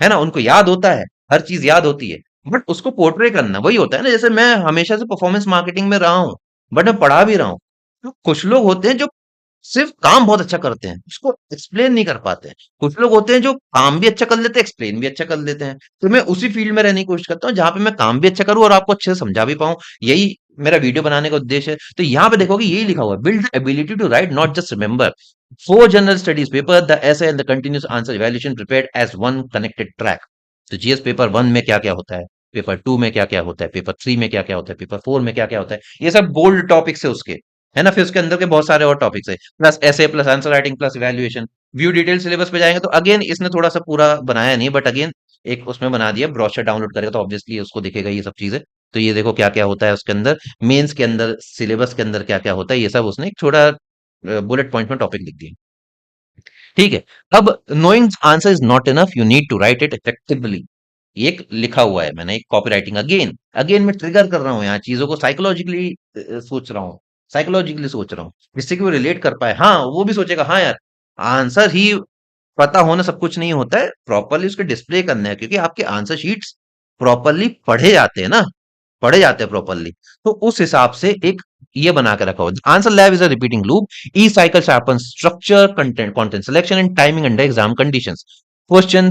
है ना। उनको याद होता है, हर चीज याद होती है, बट उसको पोर्ट्रे करना वही होता है ना। जैसे मैं हमेशा से परफॉर्मेंस मार्केटिंग में रहा हूँ, बट मैं पढ़ा भी रहा हूँ। तो कुछ लोग होते हैं जो सिर्फ काम बहुत अच्छा करते हैं, उसको एक्सप्लेन नहीं कर पाते हैं। कुछ लोग होते हैं जो काम भी अच्छा कर लेते हैं, एक्सप्लेन भी अच्छा कर लेते हैं। तो मैं उसी फील्ड में रहने की कोशिश करता हूँ जहां पे मैं काम भी अच्छा करूँ और आपको अच्छे से समझा भी पाऊं। यही मेरा वीडियो बनाने का उद्देश्य है। तो यहाँ पे देखोगे यही लिखा हुआ है, build ability to write not just remember. 4 general studies paper, the essay and the continuous answer evaluation prepared as one connected track. तो जीएस पेपर 1 में क्या क्या होता है, पेपर 2 में क्या क्या होता है, पेपर 3 में क्या क्या होता है, पेपर 4 में क्या क्या होता है, ये सब बोल्ड टॉपिक्स है उसके, है ना। फिर उसके अंदर के बहुत सारे और टॉपिक्स है, प्लस ऐसे, plus answer writing, plus evaluation. View detail syllabus पे जाएंगे तो अगेन इसने थोड़ा सा पूरा बनाया नहीं, बट अगेन एक उसमें बना दिया, ब्रोशर डाउनलोड करेगा तो ऑब्वियसली उसको दिखेगा ये सब चीजें। तो ये देखो क्या क्या होता है उसके अंदर, मेंस के अंदर, सिलेबस के अंदर क्या क्या होता है, ये सब उसने एक छोटा बुलेट पॉइंट में टॉपिक लिख दिया, ठीक है। अब knowing answer is not enough, you need to write it effectively. एक लिखा हुआ है मैंने, एक कॉपी राइटिंग, अगेन अगेन मैं ट्रिगर कर रहा हूँ यहाँ चीजों को, साइकोलॉजिकली सोच रहा हूँ, साइकोलॉजिकली सोच रहा हूँ, जिससे कि वो रिलेट कर पाए। हाँ वो भी सोचेगा हाँ यार, आंसर ही पता होना सब कुछ नहीं होता है, प्रॉपरली उसके डिस्प्ले करना है, क्योंकि आपके आंसर शीट्स प्रॉपरली पढ़े जाते हैं ना, पढ़े जाते हैं प्रॉपरली। तो उस हिसाब से एक ये बना के रखा हो। Answer lab is a repeating loop, E cycle sharpens structure, content selection and timing under exam conditions. Question,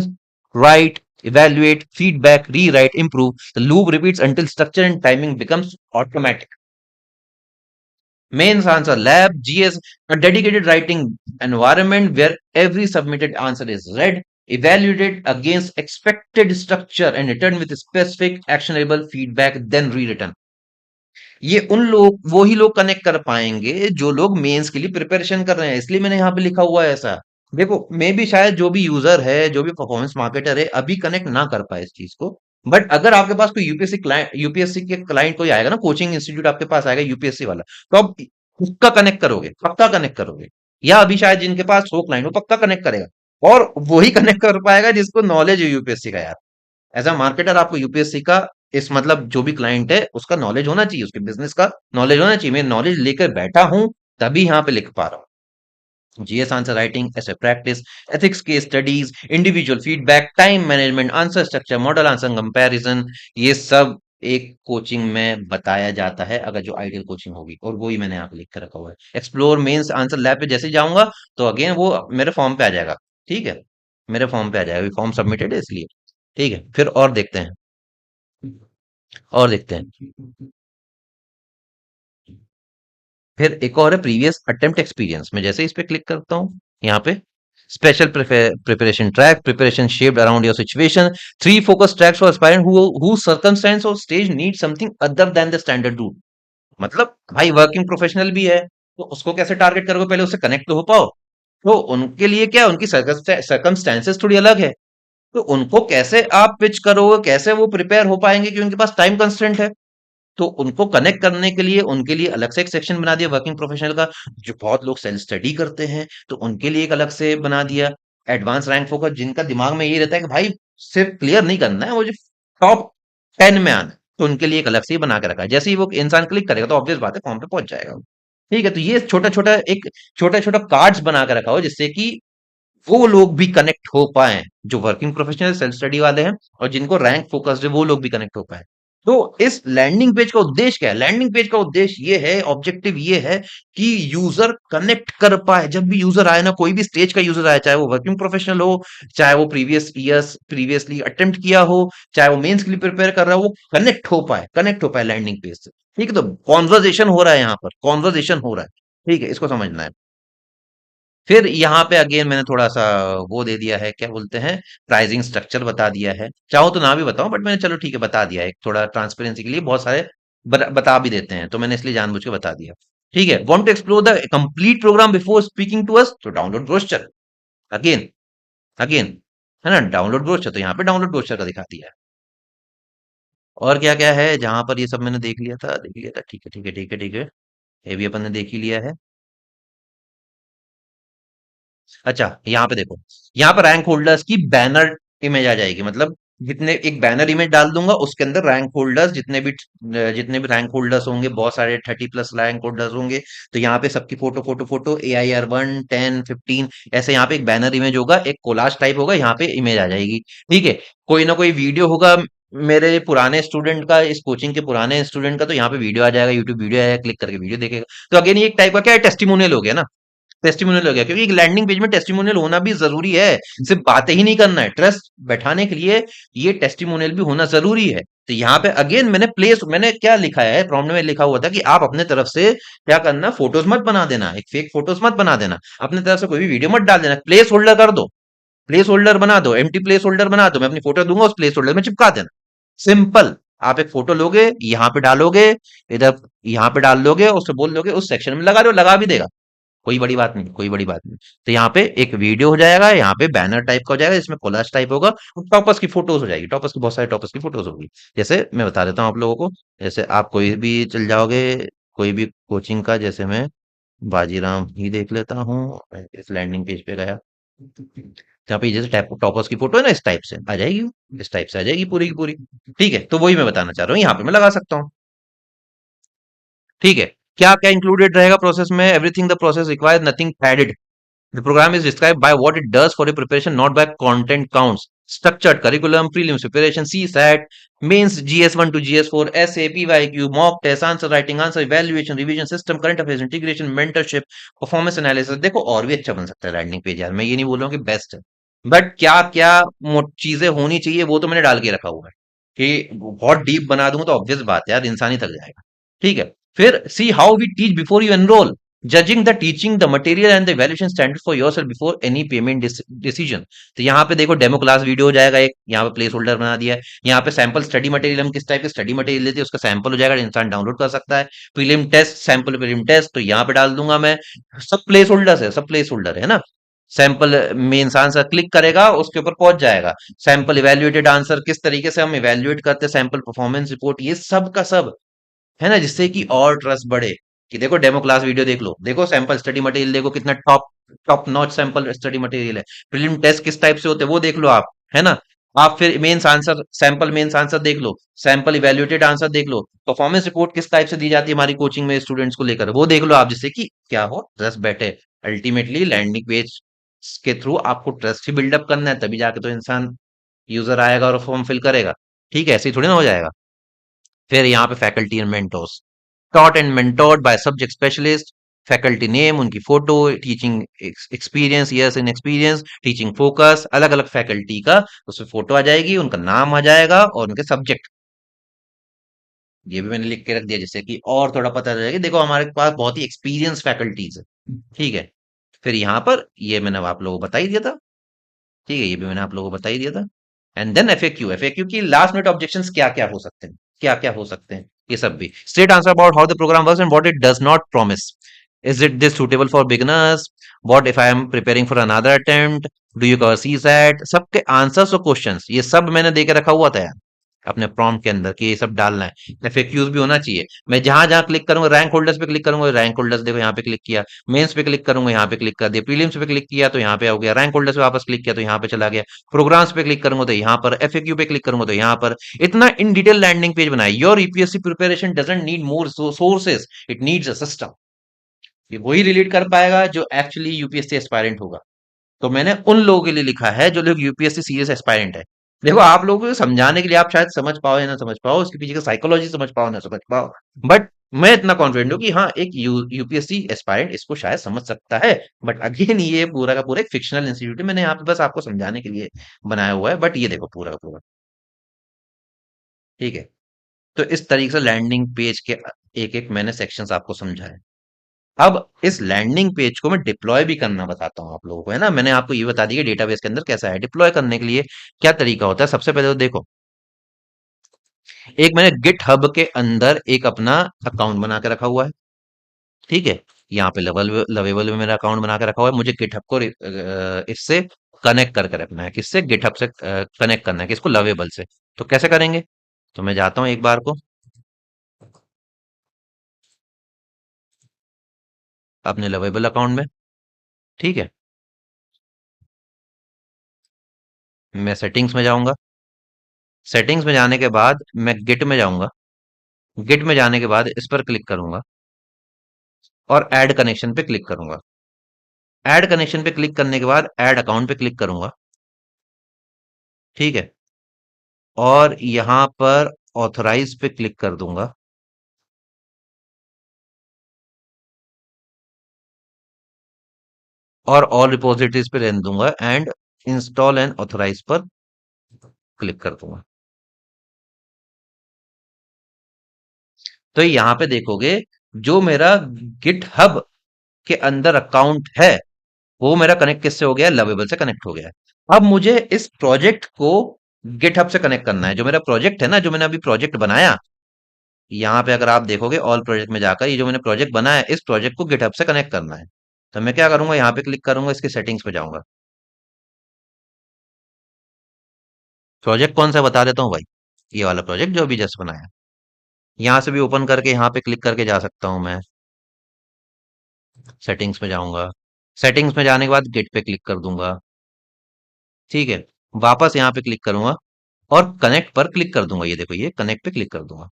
right, evaluate, feedback, rewrite, improve, the loop repeats until structure and timing becomes automatic। Mains answer lab, GS, a dedicated writing environment where every submitted answer is read, evaluated against expected structure and returned with specific actionable feedback, then rewritten। ये उन लोग, वो ही लोग connect कर पाएंगे जो लोग mains के लिए प्रिपरेशन कर रहे हैं, इसलिए मैंने यहाँ पे लिखा हुआ है ऐसा। देखो मे भी शायद जो भी यूजर है, जो भी परफॉर्मेंस मार्केटर है, अभी कनेक्ट ना कर पाए इस चीज को, बट अगर आपके पास कोई यूपीएससी क्लाइंट, यूपीएससी के क्लाइंट कोई आएगा ना, कोचिंग इंस्टीट्यूट आपके पास आएगा यूपीएससी वाला, तो आप उसका कनेक्ट करोगे, पक्का कनेक्ट करोगे। या अभी शायद जिनके पास हो क्लाइंट, वो पक्का कनेक्ट करेगा, और वही कनेक्ट कर पाएगा जिसको नॉलेज है यूपीएससी का यार। एज अ मार्केटर आपको यूपीएससी का, इस मतलब जो भी क्लाइंट है उसका नॉलेज होना चाहिए, उसके बिजनेस का नॉलेज होना चाहिए। मैं नॉलेज लेकर बैठा हूं तभी यहाँ पे लिख पा रहा हूँ। जीएस आंसर राइटिंग, ऐसे practice, ethics case studies, individual feedback, time management, answer structure, model answer comparison, ये सब एक कोचिंग में बताया जाता है, अगर जो आइडियल कोचिंग होगी, और वो ही मैंने यहाँ पे लिख कर रखा हुआ है। एक्सप्लोर मेंस आंसर लैब पे जैसे ही जाऊंगा तो अगेन वो मेरे फॉर्म पे आ जाएगा। ठीक है, मेरे फॉर्म पे आ जाएगा, फॉर्म सबमिटेड है इसलिए। ठीक है, फिर और देखते हैं, और देखते हैं। फिर एक और है प्रीवियस अटेम्प्ट एक्सपीरियंस। मैं जैसे इस पे क्लिक करता हूँ, यहाँ पे special preparation track, preparation shaped around your situation, three focus tracks for aspirant who circumstance और stage need something other than the standard route. मतलब भाई वर्किंग प्रोफेशनल भी है, तो उसको कैसे टारगेट करोगे, पहले उससे कनेक्ट तो हो पाओ। तो उनके लिए क्या, उनकी सर्कमस्टेंसेस थोड़ी अलग है, तो उनको कैसे आप पिच करोगे, कैसे वो प्रिपेयर हो पाएंगे, कि उनके पास टाइम कंस्ट्रेंट है। तो उनको कनेक्ट करने के लिए उनके लिए अलग से एक सेक्शन बना दिया वर्किंग प्रोफेशनल का। जो बहुत लोग सेल्फ स्टडी करते हैं, तो उनके लिए एक अलग से बना दिया। एडवांस रैंक फोकस, जिनका दिमाग में ये रहता है कि भाई सिर्फ क्लियर नहीं करना है, मुझे टॉप 10 में आना है, तो उनके लिए एक अलग से ही बना के रखा है। जैसे ही वो इंसान क्लिक करेगा तो ऑब्वियस बात है फॉर्म पे पहुंच जाएगा वो। ठीक है, तो ये छोटा छोटा एक छोटा छोटा कार्ड्स बना के रखा हो, जिससे कि वो लोग भी कनेक्ट हो पाए, जो वर्किंग प्रोफेशनल सेल्फ स्टडी वाले हैं, और जिनको रैंक फोकस्ड है वो लोग भी कनेक्ट हो पाए। तो इस लैंडिंग पेज का उद्देश्य क्या है? लैंडिंग पेज का उद्देश्य ये है, ऑब्जेक्टिव ये है कि यूजर कनेक्ट कर पाए। जब भी यूजर आए ना, कोई भी स्टेज का यूजर आए, चाहे वो वर्किंग प्रोफेशनल हो, चाहे वो प्रीवियस ईयर्स प्रीवियसली अटेम्प्ट किया हो, चाहे वो मेंस के लिए प्रिपेयर कर रहा हो, वो कनेक्ट हो पाए लैंडिंग पेज से। ठीक है, तो कॉन्वर्जेशन हो रहा है, यहाँ पर कॉन्वर्जेशन हो रहा है। ठीक है, इसको समझना है। फिर यहाँ पे अगेन मैंने थोड़ा सा वो दे दिया है, क्या बोलते हैं, प्राइसिंग स्ट्रक्चर बता दिया है। चाहो तो ना भी बताऊं, बट मैंने चलो ठीक है बता दिया है, थोड़ा ट्रांसपेरेंसी के लिए बहुत सारे बता भी देते हैं, तो मैंने इसलिए जानबूझ के बता दिया। ठीक है, want to explore the complete programme before speaking to us, तो डाउनलोड ब्रोशर। अगेन अगेन है ना, डाउनलोड ब्रोशर, तो यहाँ पे डाउनलोड ब्रोशर का दिखा दिया है। और क्या क्या है जहां पर ये सब मैंने देख लिया था। ठीक है ठीक है ठीक है ठीक है, ये भी अपन ने देख ही लिया है। अच्छा, यहाँ पे देखो, यहाँ पर रैंक होल्डर्स की बैनर इमेज आ जाएगी। मतलब जितने, एक बैनर इमेज डाल दूंगा, उसके अंदर रैंक होल्डर्स जितने भी रैंक होल्डर्स होंगे, बहुत सारे 30+ रैंक होल्डर्स होंगे, तो यहाँ पे सबकी फोटो फोटो फोटो AIR 1 10 15 ऐसे यहाँ पे एक बैनर इमेज होगा, एक कोलाज टाइप होगा, यहाँ पे इमेज आ जाएगी। ठीक है, कोई ना कोई वीडियो होगा मेरे पुराने स्टूडेंट का, इस कोचिंग के पुराने स्टूडेंट का, तो यहाँ पे वीडियो आ जाएगा, यूट्यूब वीडियो आएगा, क्लिक करके वीडियो देखेगा। तो अगेन ये एक टाइप का क्या है, टेस्टिमोनियल हो गया ना। टेस्टिमोनियल हो गया, क्योंकि एक लैंडिंग पेज में टेस्टिमोनियल होना भी जरूरी है। सिर्फ बातें ही नहीं करना है, ट्रस्ट बैठाने के लिए ये टेस्टिमोनियल भी होना जरूरी है। तो यहाँ पे अगेन मैंने क्या लिखा है, प्रॉम्प्ट में लिखा हुआ था कि आप अपने तरफ से क्या करना, फोटोज मत बना देना, एक फेक फोटोज मत बना देना, अपने तरफ से कोई भी वीडियो मत डाल देना, प्लेस होल्डर कर दो, प्लेस होल्डर बना दो, एम्प्टी प्लेस होल्डर बना दो, मैं अपनी फोटो दूंगा, उस प्लेस होल्डर में चिपका देना। सिंपल। आप एक फोटो लोगे, यहाँ पे डालोगे, इधर यहाँ पे डाल लोगे, उससे बोल दोगे उस सेक्शन में लगा दो, लगा भी देगा। कोई बड़ी बात नहीं, कोई बड़ी बात नहीं। तो यहाँ पे एक वीडियो हो जाएगा, यहाँ पे बैनर टाइप का हो जाएगा, इसमें कोलाज टाइप होगा, और टॉपर्स की फोटोज हो जाएगी, टॉपर्स की बहुत सारे टॉपर्स की फोटोज होगी। जैसे मैं बता देता हूँ आप लोगों को, जैसे आप कोई भी चल जाओगे, कोई भी कोचिंग का, जैसे मैं बाजीराम ही देख लेता हूँ, इस लैंडिंग पेज पे गया, जहाँ पे जैसे टॉपर्स की फोटो है ना, इस टाइप से आ जाएगी, इस टाइप से आ जाएगी पूरी की पूरी। ठीक है, तो वही मैं बताना चाह रहा हूँ, यहाँ पे मैं लगा सकता हूँ। ठीक है, क्या क्या इंक्लूडेड रहेगा प्रोसेस में, everything the process requires, nothing added. The program is described by what it does for your preparation, not by content counts. Structured curriculum, prelims preparation, CSAT, mains GS1 to GS4, SA, PYQ, mock test, answer writing, answer evaluation, revision system, current affairs, integration, mentorship, performance analysis। देखो और भी अच्छा बन सकता है landing page यार, मैं ये नहीं बोल रहा हूँ कि बेस्ट है, बट क्या क्या चीजें होनी चाहिए वो तो मैंने डाल के रखा हुआ है। कि बहुत डीप बना दूंगा तो ऑब्वियस बात है यार, इंसान ही थक जाएगा। ठीक है, फिर see how we teach before you enrol, judging the teaching the material and the evaluation standard for yourself before any payment decision. तो यहाँ पे देखो डेमो क्लास वीडियो हो जाएगा, एक यहाँ पे प्लेस होल्डर बना दिया है। यहाँ पे सैंपल स्टडी मटेरियल, हम किस टाइप के स्टडी मटेरियल लेते हैं उसका सैंपल हो जाएगा, इंसान डाउनलोड कर सकता है। Prelim test, sample prelim test, तो यहाँ पे डाल दूंगा मैं। सब प्लेस होल्डर है, सब प्लेस होल्डर है ना। सैंपल में इंसान सा क्लिक करेगा, उसके ऊपर पहुंच जाएगा। सैंपल इवेल्युएटेड आंसर, किस तरीके से हम इवेल्युएट करते हैं, सैंपल परफॉर्मेंस रिपोर्ट, ये सब का सब है ना, जिससे कि और ट्रस्ट बढ़े। कि देखो डेमो क्लास वीडियो देख लो, देखो सैंपल स्टडी मटेरियल देखो, कितना top top notch sample study material है। प्रीलिम टेस्ट किस टाइप से होते हैं वो देख लो आप, है ना। आप फिर mains answer, sample mains answer देख लो, सैंपल इवेल्युएटेड आंसर देख लो, परफॉर्मेंस रिपोर्ट किस टाइप से दी जाती है हमारी कोचिंग में स्टूडेंट्स को लेकर, वो देख लो आप, जिससे कि क्या हो, ट्रस्ट बैठे। अल्टीमेटली लैंडिंग पेज के थ्रू आपको ट्रस्ट ही बिल्डअप करना है, तभी जाके तो इंसान यूजर आएगा और फॉर्म फिल करेगा। ठीक है, ऐसे ही थोड़ी ना हो जाएगा। फिर यहाँ पे faculty and mentors, taught and mentored by subject specialist, faculty name, उनकी photo, teaching experience, years in experience, teaching focus, अलग अलग फैकल्टी का उसमें फोटो आ जाएगी, उनका नाम आ जाएगा और उनके सब्जेक्ट, ये भी मैंने लिख के रख दिया जिससे कि और थोड़ा पता चल जाएगा, देखो हमारे पास बहुत ही एक्सपीरियंस फैकल्टीज है। ठीक है, फिर यहाँ पर ये मैंने आप लोगों को बता ही दिया था। ठीक है, ये भी मैंने आप लोगों को बता ही दिया था। एंड देन एफएक्यू, एफएक्यू की लास्ट मिनट ऑब्जेक्शंस क्या क्या हो सकते हैं, क्या क्या हो सकते हैं, ये सब भी straight answer about how the programme works and what it does not promise, is it this suitable for beginners, what if I am preparing for another attempt, do you cover CSAT, सबके answers और questions ये सब मैंने देके रखा हुआ था यार अपने प्रॉम्प्ट के अंदर कि ये सब डालना है, एफएक्यूज भी होना चाहिए। मैं जहां जहां क्लिक करूंगा, रैंक होल्डर्स पे क्लिक करूंगा, रैंक होल्डर्स देखो यहाँ पे क्लिक किया, मेंस पे क्लिक करूंगा, यहाँ पे क्लिक कर दिया, प्रीलिम्स पे क्लिक किया तो यहाँ पे हो गया, रैंक होल्डर्स पे वापस क्लिक किया तो यहाँ पे चला गया, प्रोग्राम्स पे क्लिक करूंगा तो यहाँ पर, एफएक्यू पे क्लिक करूंगा तो यहाँ पर, इतना इन डिटेल लैंडिंग पेज बनाया। Your UPSC preparation doesn't need more sources, it needs a system. ये वही रिलेट कर पाएगा जो एक्चुअली यूपीएससी एस्पायरेंट होगा। तो मैंने उन लोगों के लिए लिखा है जो लोग यूपीएससी सीरियस एस्पायरेंट है। देखो आप लोगों को समझाने के लिए आप शायद समझ पाओ या ना समझ पाओ, उसके पीछे का साइकोलॉजी समझ पाओ ना समझ पाओ, बट मैं इतना कॉन्फिडेंट हूँ कि हाँ एक यूपीएससी एस्पायरेंट इसको शायद समझ सकता है। बट अगेन ये पूरा का पूरा एक फिक्शनल इंस्टीट्यूट है, मैंने यहाँ पे बस आपको समझाने के लिए बनाया हुआ है, बट ये देखो पूरा का पूरा। ठीक है, तो इस तरीके से लैंडिंग पेज के एक एक मैंने सेक्शंस आपको समझाए। अब इस लैंडिंग पेज को मैं डिप्लॉय भी करना बताता हूँ आप लोगों को, है ना, मैंने आपको ये बता दिया डेटाबेस के अंदर कैसा है डिप्लॉय करने के लिए क्या तरीका होता है। सबसे पहले तो देखो, एक मैंने गिट हब के अंदर एक अपना अकाउंट बना के रखा हुआ है। ठीक है, यहाँ पे लवेबल में मेरा अकाउंट बना के रखा हुआ है, मुझे गिटहब को इससे कनेक्ट करके रखना है, किससे, गिटहब से कनेक्ट करना है किसको, लवेबल से। तो कैसे करेंगे, तो मैं जाता हूँ एक बार को अपने लवेबल अकाउंट में। ठीक है, मैं सेटिंग्स में जाऊंगा, सेटिंग्स में जाने के बाद मैं गिट में जाऊंगा, गिट में जाने के बाद इस पर क्लिक करूंगा और ऐड कनेक्शन पे क्लिक करूंगा। ऐड कनेक्शन पे क्लिक करने के बाद ऐड अकाउंट पे क्लिक करूंगा। ठीक है, और यहां पर ऑथराइज पे क्लिक कर दूंगा और ऑल रिपोजिटरीज पे रहने दूंगा एंड इंस्टॉल एंड ऑथराइज पर क्लिक कर दूंगा। तो यहां पे देखोगे जो मेरा गिट हब के अंदर अकाउंट है वो मेरा कनेक्ट किससे हो गया है, लवेबल से कनेक्ट हो गया है। अब मुझे इस प्रोजेक्ट को गिट हब से कनेक्ट करना है, जो मेरा प्रोजेक्ट है ना, जो मैंने अभी प्रोजेक्ट बनाया, यहाँ पे अगर आप देखोगे ऑल प्रोजेक्ट में जाकर ये जो मैंने प्रोजेक्ट बनाया है इस प्रोजेक्ट को गिटहब से कनेक्ट करना है। तो मैं क्या करूंगा, यहाँ पे क्लिक करूंगा, इसकी सेटिंग्स पे जाऊंगा। प्रोजेक्ट कौन सा बता देता हूँ भाई, ये वाला प्रोजेक्ट जो अभी जस्ट बनाया, यहाँ से भी ओपन करके यहाँ पे क्लिक करके जा सकता हूँ मैं। सेटिंग्स में जाऊंगा, सेटिंग्स में जाने के बाद गिट पे क्लिक कर दूंगा। ठीक है, वापस यहाँ पे क्लिक करूंगा और कनेक्ट पर क्लिक कर दूंगा, ये देखो ये कनेक्ट पे क्लिक कर दूंगा।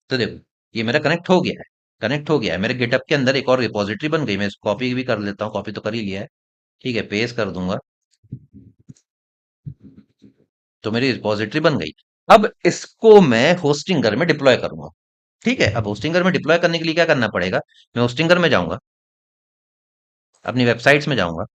तो देखो ये मेरा कनेक्ट हो गया है, कनेक्ट हो गया है, मेरे गिटहब के अंदर एक और रिपोजिटरी बन गई, मैं इसको कॉपी भी कर लेता हूँ, कॉपी तो कर ही लिया है। ठीक है, पेस्ट कर दूंगा, तो मेरी रिपॉजिटरी बन गई। अब इसको मैं होस्टिंगर में डिप्लॉय करूंगा। ठीक है, अब होस्टिंगर में डिप्लॉय करने के लिए क्या करना पड़ेगा, मैं होस्टिंगर में जाऊंगा, अपनी वेबसाइट्स में जाऊंगा,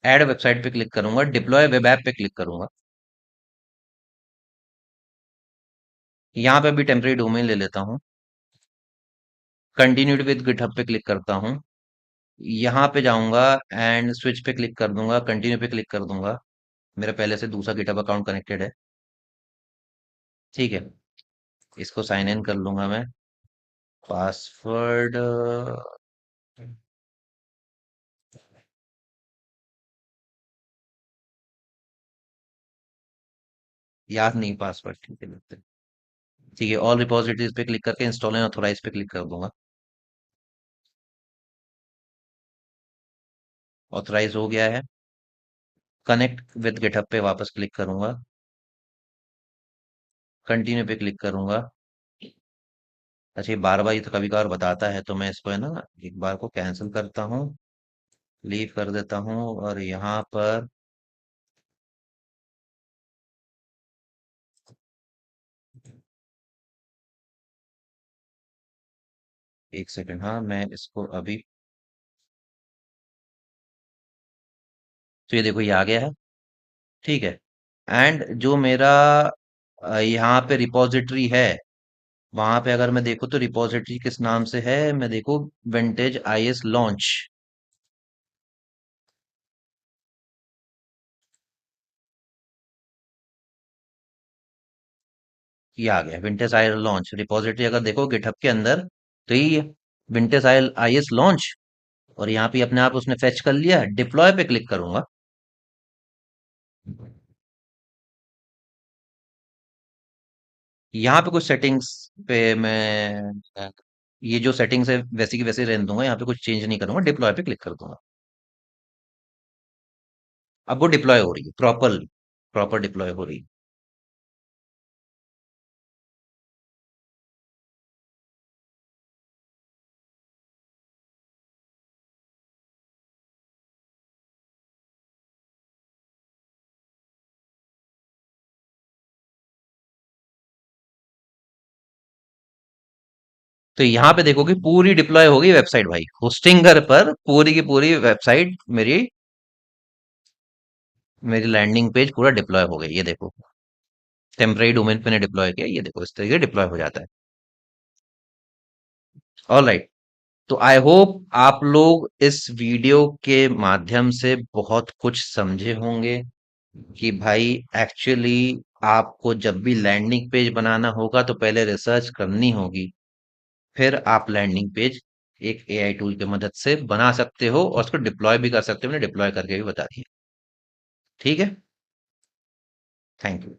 ऐड वेबसाइट पे क्लिक करूंगा, डिप्लॉय वेब ऐप पे क्लिक करूंगा, यहाँ पे भी टेम्परेरी डोमेन ले लेता हूँ, कंटिन्यूड विद गिटहब पे क्लिक करता हूँ, यहाँ पे जाऊंगा एंड स्विच पे क्लिक कर दूंगा, कंटिन्यू पे क्लिक कर दूंगा, मेरा पहले से दूसरा गिटहब अकाउंट कनेक्टेड है। ठीक है, इसको साइन इन कर लूंगा मैं, पासवर्ड याद नहीं, पासवर्ड ठीक है लगता है। ठीक है, ऑल रिपोजिटरीज पे क्लिक करके इंस्टॉल एंड ऑथोराइज पे क्लिक कर दूंगा। ऑथराइज हो गया है। कनेक्ट विद गिटहब पे वापस क्लिक करूंगा, कंटिन्यू पे क्लिक करूंगा। अच्छा, ये बार बार, ये तो कभी कभार बताता है, तो मैं इसको है ना एक बार को कैंसिल करता हूँ, लीव कर देता हूँ, और यहाँ पर एक सेकंड, हाँ मैं इसको अभी, तो ये देखो ये आ गया है। ठीक है। एंड जो मेरा यहाँ पे रिपॉजिटरी है, वहां पे अगर मैं देखूँ तो रिपॉजिटरी किस नाम से है, मैं देखो विंटेज आईएस लॉन्च, ये आ गया विंटेज आईएस लॉन्च रिपॉजिटरी। अगर देखो गिटहब के अंदर, तो ये विंटेज आईएस लॉन्च, और यहाँ पे अपने आप उसने फेच कर लिया। डिप्लॉय पे क्लिक करूंगा, यहाँ पे कुछ सेटिंग्स पे मैं ये जो सेटिंग्स है वैसी की वैसे रहने दूंगा, यहाँ पे कुछ चेंज नहीं करूंगा, डिप्लॉय पे क्लिक कर दूंगा। अब वो डिप्लॉय हो रही है प्रॉपरली, प्रॉपर डिप्लॉय हो रही है। तो यहाँ पे देखो कि पूरी डिप्लॉय हो गई वेबसाइट भाई, होस्टिंगर पर पूरी की पूरी वेबसाइट मेरी, मेरी लैंडिंग पेज पूरा डिप्लॉय हो गई, ये देखो। टेम्परेरी डोमेन पे ने डिप्लॉय किया, ये देखो इस तरीके डिप्लॉय हो जाता है। All right. तो आई होप आप लोग इस वीडियो के माध्यम से बहुत कुछ समझे होंगे कि भाई एक्चुअली आपको जब भी लैंडिंग पेज बनाना होगा तो पहले रिसर्च करनी होगी, फिर आप लैंडिंग पेज एक एआई टूल की मदद से बना सकते हो, और उसको डिप्लॉय भी कर सकते हो। मैंने डिप्लॉय करके भी बता दिया। ठीक है। Thank you.